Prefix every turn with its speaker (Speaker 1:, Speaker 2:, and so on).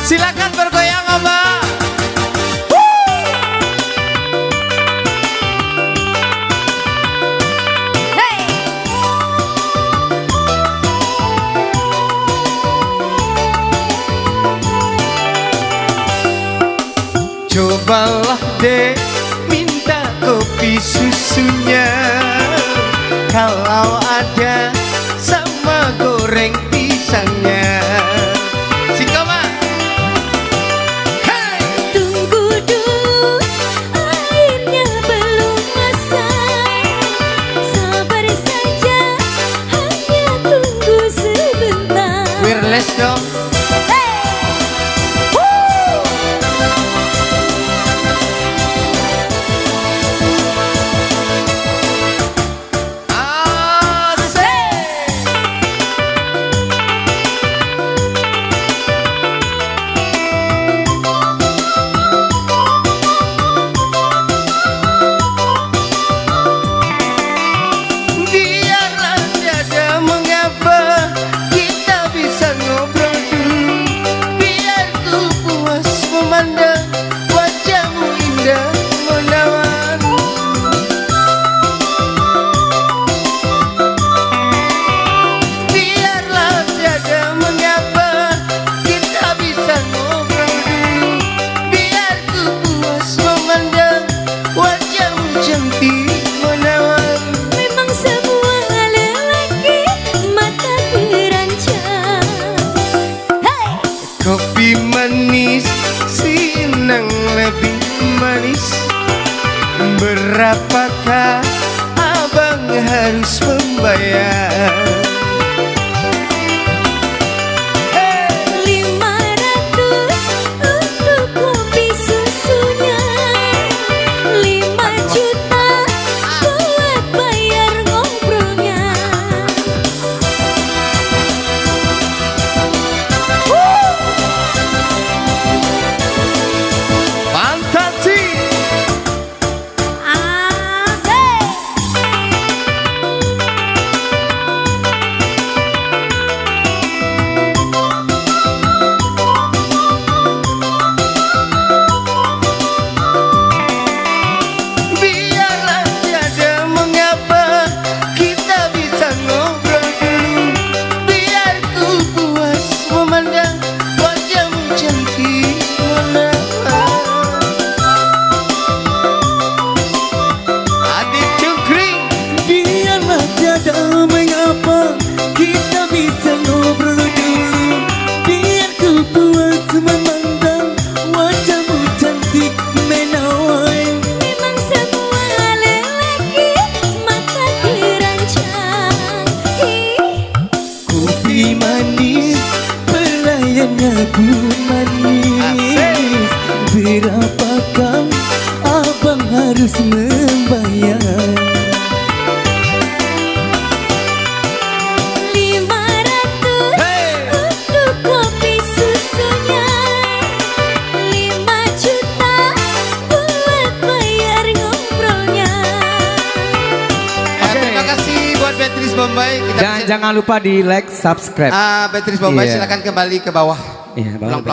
Speaker 1: Silakan bergoyang Abah. Cobalah deh minta kopi susunya, kalau ada sama goreng pisangnya. Sikoma, hey!
Speaker 2: Tunggu dulu, airnya belum masak. Sabar saja, hanya tunggu sebentar.
Speaker 1: Wireless dong. Kopi manis, sinang lebih manis. Berapakah abang harus membayar?
Speaker 2: 500 untuk kopi susunya, 5 juta buat bayar ngobrolnya.
Speaker 3: Pun manis, berapakah abang harus membayar?
Speaker 2: 500 untuk kopi susunya, 5 juta buat bayar ngobrolnya.
Speaker 1: Terima kasih buat Beatrice Bombay.
Speaker 3: Jangan lupa di like, subscribe.
Speaker 1: Beatrice Bombay, silakan kembali ke bawah.
Speaker 3: Iya,
Speaker 1: Pulang.